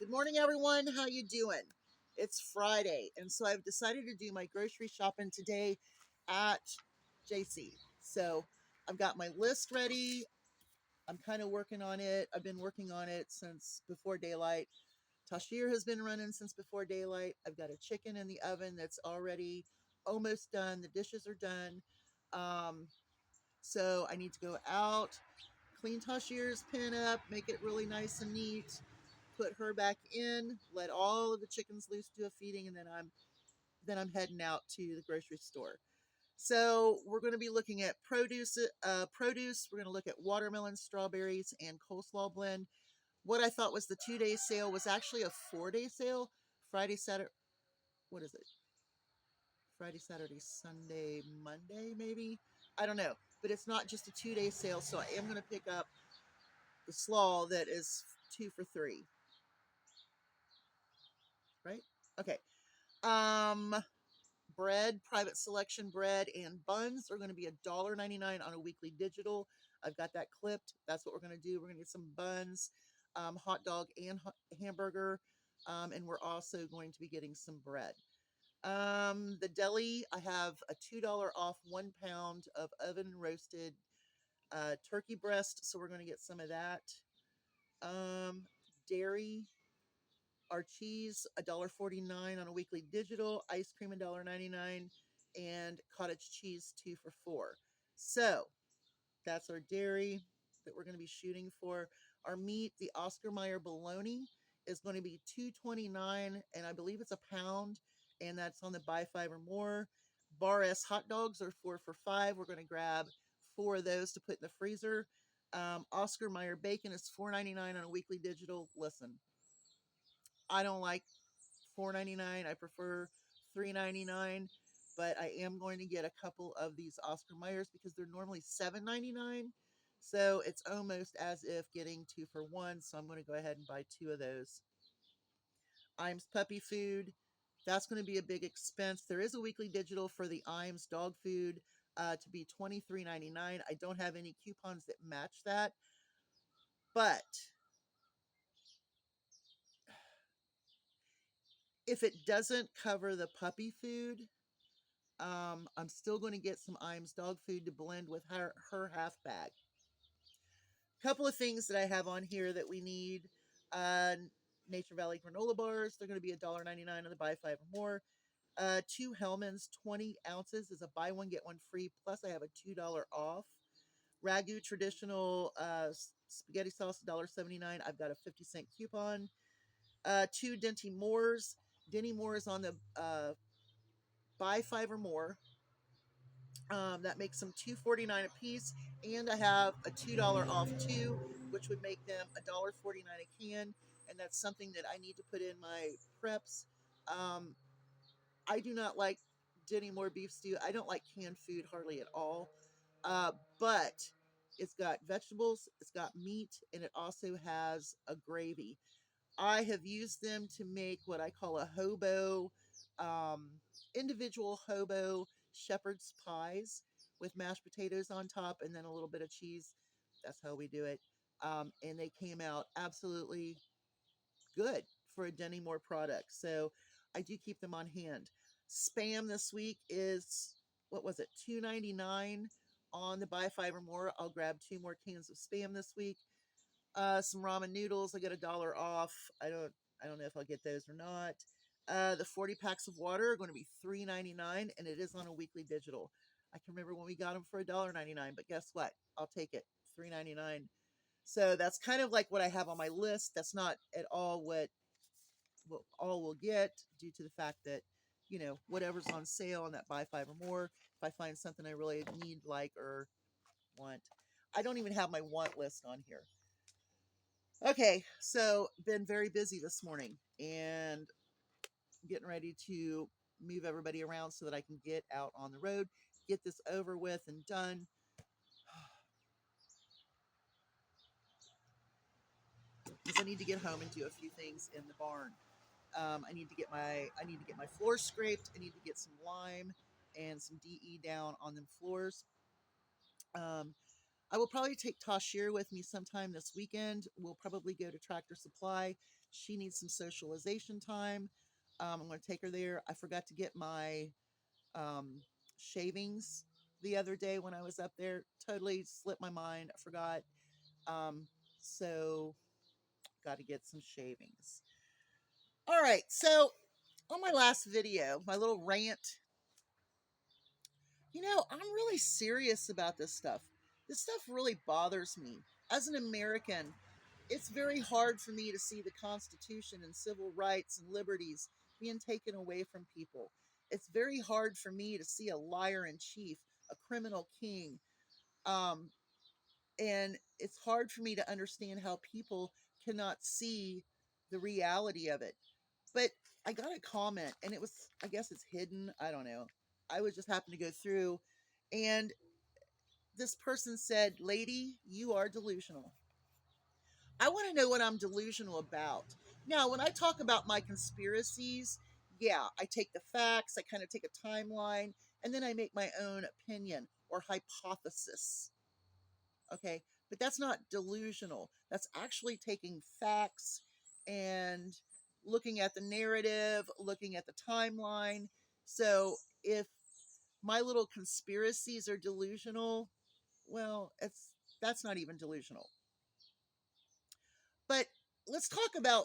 Good morning, everyone. How you doing? It's Friday, and so I've decided to do my grocery shopping today at JC. So I've got my list ready. I'm kind of working on it. I've been working on it since before daylight. Tashir has been running since before daylight. I've got a chicken in the oven that's already almost done. The dishes are done. Um, so I need to go out, clean Tashir's pen up, make it really nice and neat, put her back in, let all of the chickens loose, do a feeding, and then I'm heading out to the grocery store. So we're going to be looking at produce. We're going to look at watermelon, strawberries, and coleslaw blend. What I thought was the 2 day sale was actually a 4 day sale. Friday, Saturday. What is it? Friday, Saturday, Sunday, Monday, maybe. I don't know, but it's not just a 2 day sale. So I am going to pick up the slaw that is 2 for 3. Right? Okay. Um, bread, private selection bread, and buns are going to be $1.99 on a weekly digital. I've got that clipped. That's what we're going to do. We're going to get some buns, hot dog, and hamburger. And we're also going to be getting some bread. The deli, I have a $2 off 1 pound of oven roasted turkey breast. So we're going to get some of that. Um, Dairy, our cheese $1.49 on a weekly digital, ice cream $1.99, and cottage cheese 2 for 4. So that's our dairy that we're going to be shooting for. Our meat, the Oscar Mayer bologna, is going to be $2.29, and I believe it's a pound, and that's on the buy 5 or more. Bar S hot dogs are 4 for 5. We're going to grab 4 of those to put in the freezer. Oscar Mayer bacon is $4.99 on a weekly digital. Listen, I don't like $4.99. I prefer $3.99, but I am going to get a couple of these Oscar Mayers because they're normally $7.99. So it's almost as if getting 2 for 1. So I'm going to go ahead and buy 2 of those. Iams puppy food. That's going to be a big expense. There is a weekly digital for the Iams dog food to be $23.99. I don't have any coupons that match that, but if it doesn't cover the puppy food, I'm still going to get some Iams dog food to blend with her half bag. Couple of things that I have on here that we need. Uh, Nature Valley granola bars. They're going to be $1.99 on the buy 5 or more. 2 Hellman's 20 ounces is a buy one get one free. Plus I have a $2 off. Ragu traditional spaghetti sauce $1.79. I've got a 50-cent coupon. 2 Denty Moores. Denny Moore is on the buy 5 or more. That makes them $2.49 a piece, and I have a $2 off too, which would make them $1.49 a can, and that's something that I need to put in my preps. Um, I do not like Denny Moore beef stew. I don't like canned food hardly at all, but it's got vegetables, it's got meat, and it also has a gravy. I have used them to make what I call a hobo, um, individual hobo shepherd's pies with mashed potatoes on top and then a little bit of cheese. That's how we do it. And they came out absolutely good for a Denny Moore product. So I do keep them on hand. Spam this week is, what was it, $2.99 on the buy 5 or more. I'll grab 2 more cans of spam this week. Some ramen noodles. I get $1 off. I don't know if I'll get those or not. The 40 packs of water are going to be $3.99, and it is on a weekly digital. I can remember when we got them for $1.99, but guess what? I'll take it. $3.99. So that's kind of like what I have on my list. That's not at all what all we'll get due to the fact that whatever's on sale on that buy 5 or more. If I find something I really need, like, or want, I don't even have my want list on here. Okay, so been very busy this morning and getting ready to move everybody around so that I can get out on the road, get this over with and done. Because I need to get home and do a few things in the barn. I need to get my floors scraped. I need to get some lime and some DE down on them floors. Um, I will probably take Tashir with me sometime this weekend. We'll probably go to Tractor Supply She needs some socialization time. I'm going to take her there. I forgot to get my um, shavings the other day when I was up there. Totally slipped my mind. I forgot. Um, so, got to get some shavings. All right. So, on my last video, my little rant, I'm really serious about this stuff. This stuff really bothers me. As an American, it's very hard for me to see the Constitution and civil rights and liberties being taken away from people. It's very hard for me to see a liar in chief, a criminal king. Um, and it's hard for me to understand how people cannot see the reality of it. But I got a comment, and it was, I guess it's hidden. I don't know. I would just happen to go through, and this person said, "Lady, you are delusional." I want to know what I'm delusional about. Now, when I talk about my conspiracies, yeah, I take the facts, I kind of take a timeline, and then I make my own opinion or hypothesis. Okay, but that's not delusional. That's actually taking facts and looking at the narrative, looking at the timeline. So if my little conspiracies are delusional, well, that's not even delusional. But let's talk about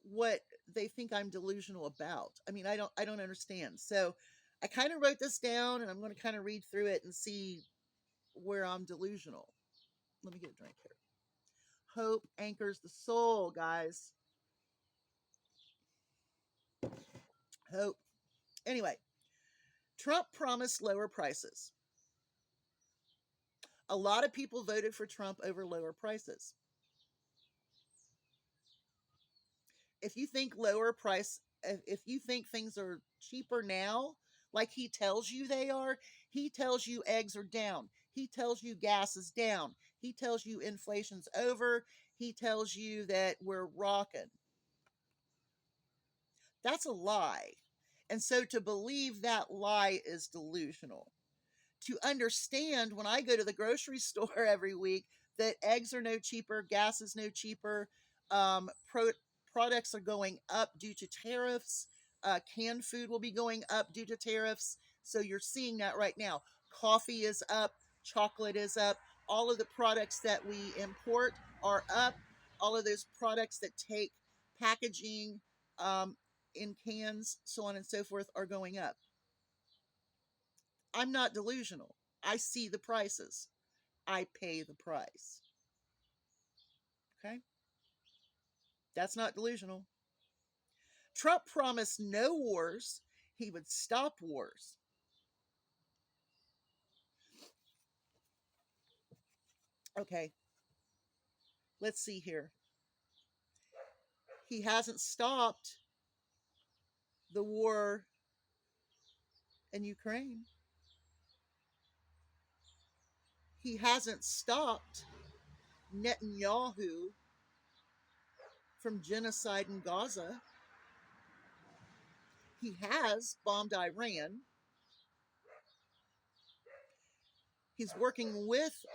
what they think I'm delusional about. I mean, I don't understand. So I kind of wrote this down, and I'm going to kind of read through it and see where I'm delusional. Let me get a drink here. Hope anchors the soul, guys. Hope. Anyway, Trump promised lower prices. A lot of people voted for Trump over lower prices. If you think lower price, if you think things are cheaper now, like he tells you they are, he tells you eggs are down. He tells you gas is down. He tells you inflation's over. He tells you that we're rocking. That's a lie. And so to believe that lie is delusional. To understand when I go to the grocery store every week that eggs are no cheaper, gas is no cheaper, products are going up due to tariffs, canned food will be going up due to tariffs. So you're seeing that right now. Coffee is up, chocolate is up, all of the products that we import are up, all of those products that take packaging in cans, so on and so forth, are going up. I'm not delusional. I see the prices. I pay the price. Okay? That's not delusional. Trump promised no wars. He would stop wars. Okay, let's see here. He hasn't stopped the war in Ukraine. He hasn't stopped Netanyahu from genocide in Gaza. He has bombed Iran. He's working with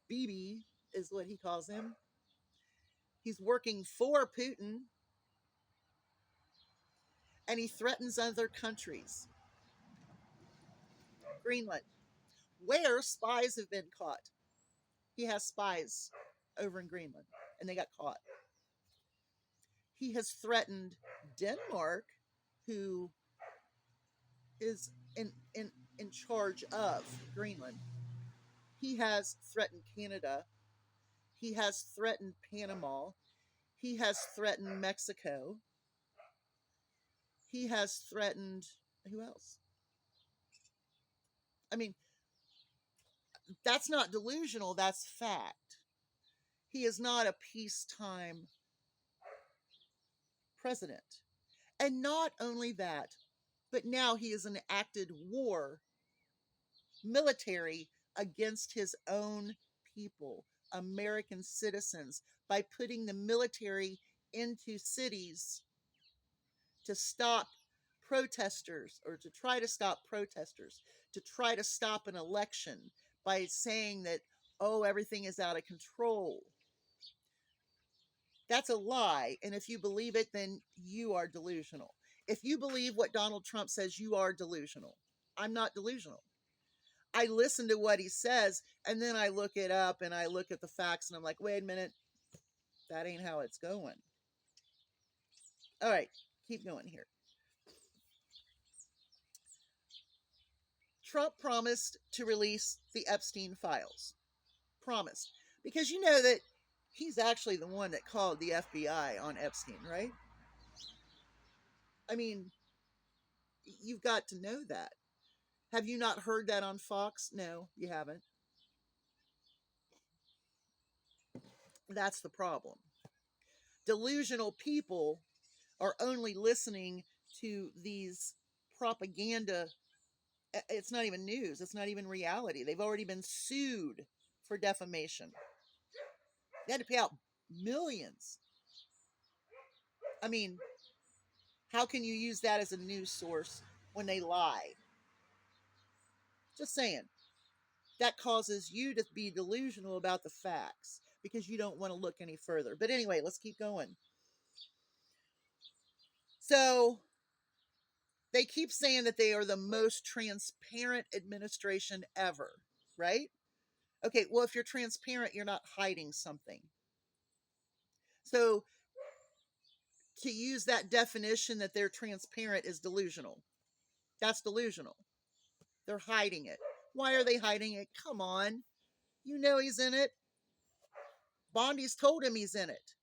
Bibi, is what he calls him. He's working for Putin, and he threatens other countries. Greenland, where spies have been caught. He has spies over in Greenland, and they got caught. He has threatened Denmark, who is in charge of Greenland. He has threatened Canada. He has threatened Panama. He has threatened Mexico. He has threatened, who else? I mean, that's not delusional, that's fact. He is not a peacetime president. And not only that, but now he has enacted war, military, against his own people, American citizens, by putting the military into cities to stop protesters, or to try to stop protesters, to try to stop an election by saying that, oh, everything is out of control. That's a lie. And if you believe it, then you are delusional. If you believe what Donald Trump says, you are delusional. I'm not delusional. I listen to what he says and then I look it up and I look at the facts and I'm like, wait a minute, that ain't how it's going. All right, keep going here. Trump promised to release the Epstein files. Promised. Because you know that he's actually the one that called the FBI on Epstein, right? I mean, you've got to know that. Have you not heard that on Fox? No, you haven't. That's the problem. Delusional people are only listening to these propaganda. It's not even news, it's not even reality. They've already been sued for defamation. They had to pay out millions. I mean, how can you use that as a news source when they lie? Just saying. That causes you to be delusional about the facts because you don't want to look any further. But anyway, let's keep going. So they keep saying that they are the most transparent administration ever, right? Okay, well, if you're transparent, you're not hiding something. So to use that definition that they're transparent is delusional. That's delusional. They're hiding it. Why are they hiding it? Come on. You know he's in it. Bondi's told him he's in it.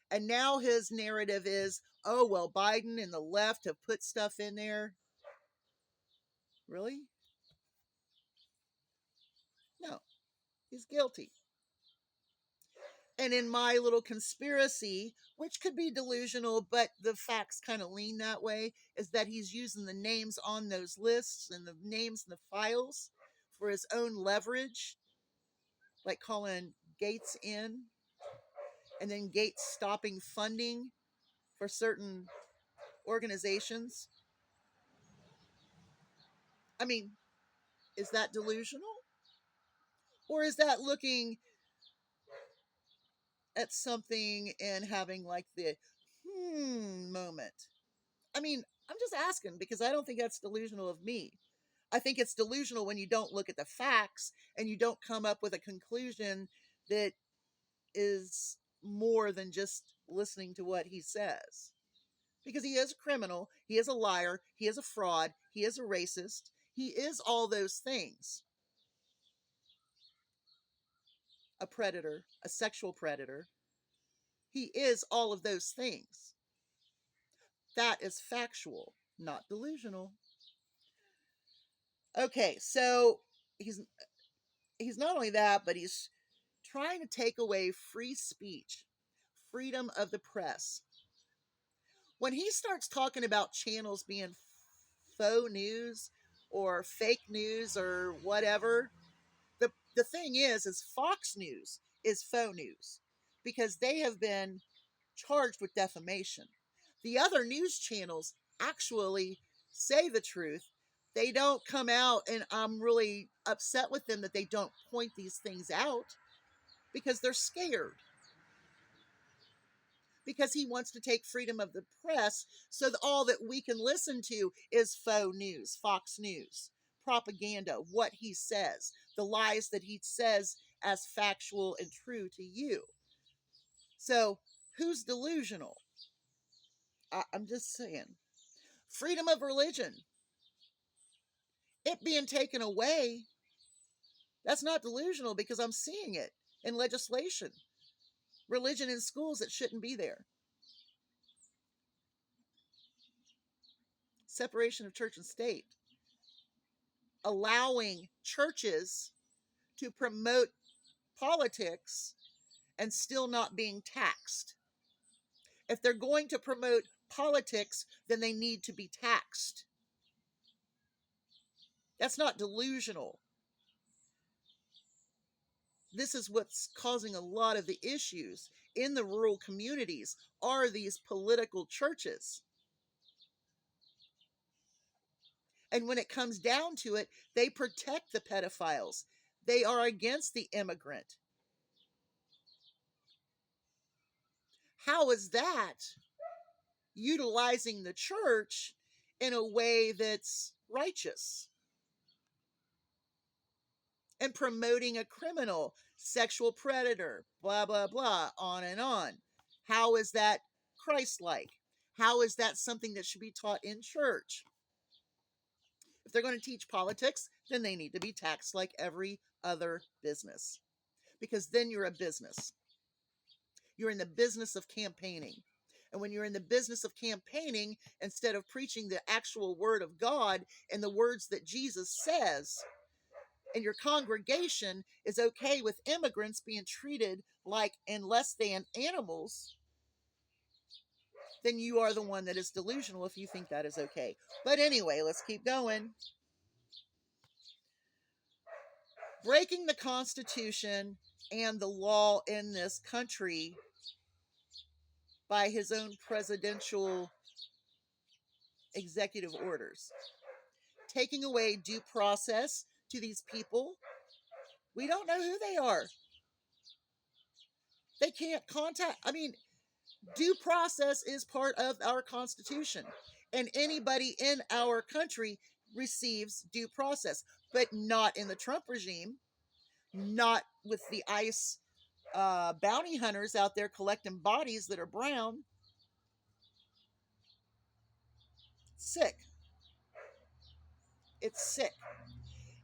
And now his narrative is, oh, well, Biden and the left have put stuff in there. Really? No, he's guilty. And in my little conspiracy, which could be delusional, but the facts kind of lean that way, is that he's using the names on those lists and the names in the files for his own leverage, like calling Gates in, and then Gates stopping funding for certain organizations. I mean, is that delusional? Or is that looking at something and having like the moment? I mean, I'm just asking because I don't think that's delusional of me. I think it's delusional when you don't look at the facts and you don't come up with a conclusion that is more than just listening to what he says. Because he is a criminal, he is a liar, he is a fraud, he is a racist, he is all those things. A predator, a sexual predator. He is all of those things. That is factual, not delusional. Okay, so he's not only that, but he's trying to take away free speech, freedom of the press. When he starts talking about channels being faux news or fake news or whatever, the thing is Fox News is faux news because they have been charged with defamation. The other news channels actually say the truth. They don't come out, and I'm really upset with them that they don't point these things out because they're scared. Because he wants to take freedom of the press so that all that we can listen to is faux news, Fox News, propaganda, what he says, the lies that he says as factual and true to you. So, who's delusional? I'm just saying. Freedom of religion, it being taken away, that's not delusional because I'm seeing it in legislation. Religion in schools that shouldn't be there. Separation of church and state. Allowing churches to promote politics and still not being taxed. If they're going to promote politics, then they need to be taxed. That's not delusional. This is what's causing a lot of the issues in the rural communities are these political churches. And when it comes down to it, they protect the pedophiles. They are against the immigrant. How is that utilizing the church in a way that's righteous and promoting a criminal, sexual predator, blah, blah, blah, on and on? How is that Christ-like? How is that something that should be taught in church? If they're going to teach politics, then they need to be taxed like every other business, because then you're a business. You're in the business of campaigning. And when you're in the business of campaigning, instead of preaching the actual word of God and the words that Jesus says, and your congregation is okay with immigrants being treated like and less than animals, then you are the one that is delusional if you think that is okay. But anyway, let's keep going. Breaking the Constitution and the law in this country by his own presidential executive orders, taking away due process to these people. We don't know who they are. They can't contact. I mean, due process is part of our Constitution, and anybody in our country receives due process, but not in the Trump regime, not with the ICE bounty hunters out there collecting bodies that are brown. Sick. It's sick.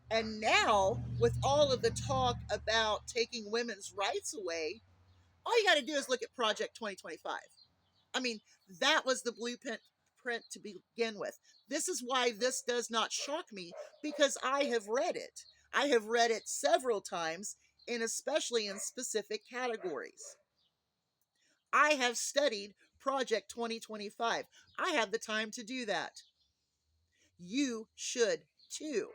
And now, with all of the talk about taking women's rights away, all you got to do is look at Project 2025. I mean, that was the blueprint to begin with. This is why this does not shock me, because I have read it. I have read it several times, and especially in specific categories. I have studied Project 2025. I have the time to do that. You should too.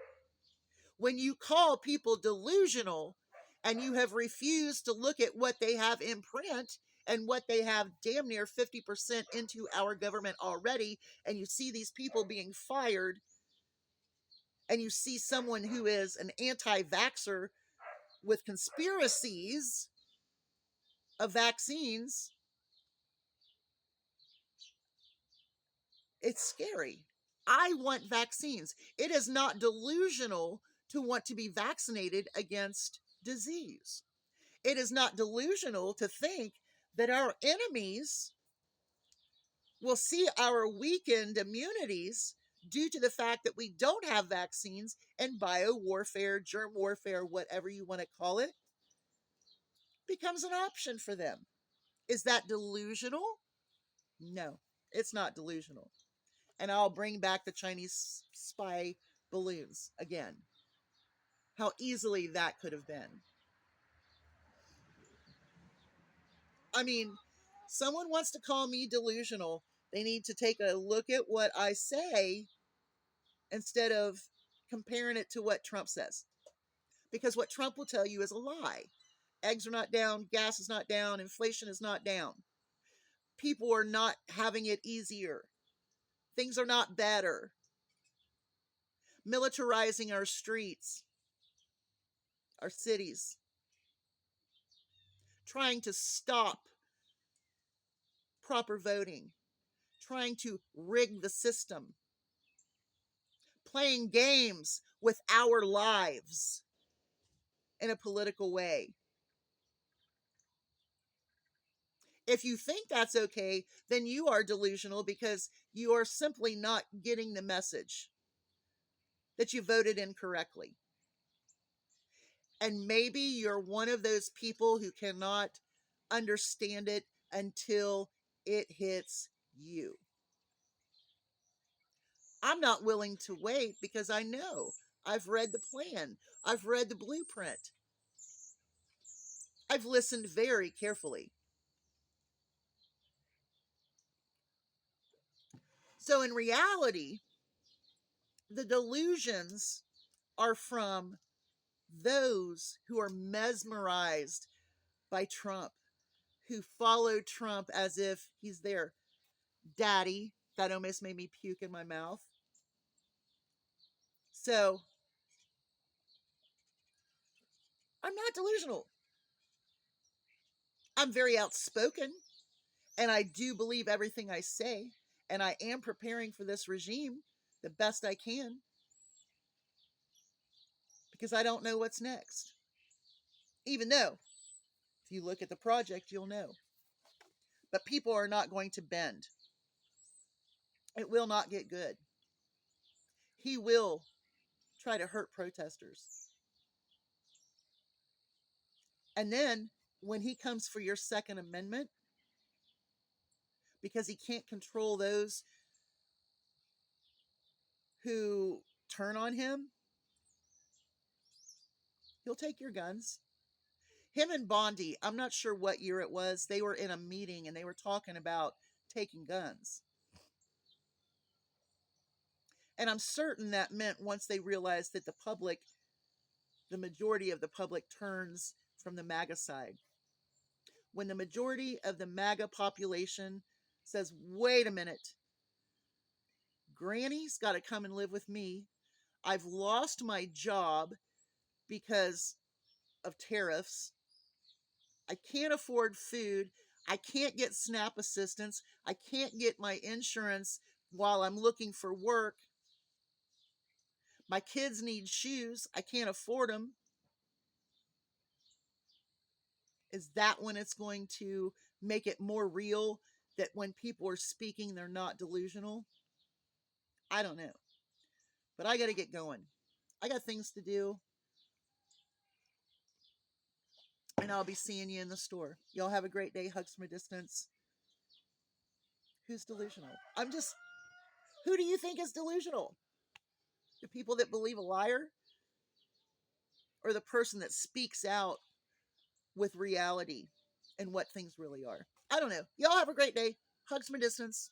When you call people delusional and you have refused to look at what they have in print and what they have damn near 50% into our government already, and you see these people being fired, and you see someone who is an anti-vaxxer with conspiracies of vaccines, it's scary. I want vaccines. It is not delusional to want to be vaccinated against disease. It is not delusional to think that our enemies will see our weakened immunities due to the fact that we don't have vaccines, and bio warfare, germ warfare, whatever you want to call it, becomes an option for them. Is that delusional? No, it's not delusional. And I'll bring back the Chinese spy balloons again. How easily that could have been. I mean, someone wants to call me delusional, they need to take a look at what I say instead of comparing it to what Trump says. Because what Trump will tell you is a lie. Eggs are not down, gas is not down, inflation is not down. People are not having it easier. Things are not better. Militarizing our streets, our cities, trying to stop proper voting, trying to rig the system, playing games with our lives in a political way. If you think that's okay, then you are delusional, because you are simply not getting the message that you voted incorrectly. And maybe you're one of those people who cannot understand it until it hits you. I'm not willing to wait, because I know I've read the plan, I've read the blueprint, I've listened very carefully. So, in reality, the delusions are from those who are mesmerized by Trump, who follow Trump as if he's their daddy. That almost made me puke in my mouth. So, I'm not delusional. I'm very outspoken, And I do believe everything I say. And I am preparing for this regime the best I can because I don't know what's next. Even though, if you look at the project, you'll know. But people are not going to bend. It will not get good. He will try to hurt protesters. And then when he comes for your Second Amendment, because he can't control those who turn on him, he'll take your guns. Him and Bondi, I'm not sure what year it was, they were in a meeting and they were talking about taking guns. And I'm certain that meant once they realized that the majority of the public turns from the MAGA side. When the majority of the MAGA population says, wait a minute, Granny's got to come and live with me. I've lost my job because of tariffs. I can't afford food. I can't get SNAP assistance. I can't get my insurance while I'm looking for work. My kids need shoes. I can't afford them. Is that when it's going to make it more real that when people are speaking, they're not delusional? I don't know. But I got to get going. I got things to do. And I'll be seeing you in the store. Y'all have a great day. Hugs from a distance. Who's delusional? Who do you think is delusional? The people that believe a liar? Or the person that speaks out with reality and what things really are? I don't know. Y'all have a great day. Hugs from a distance.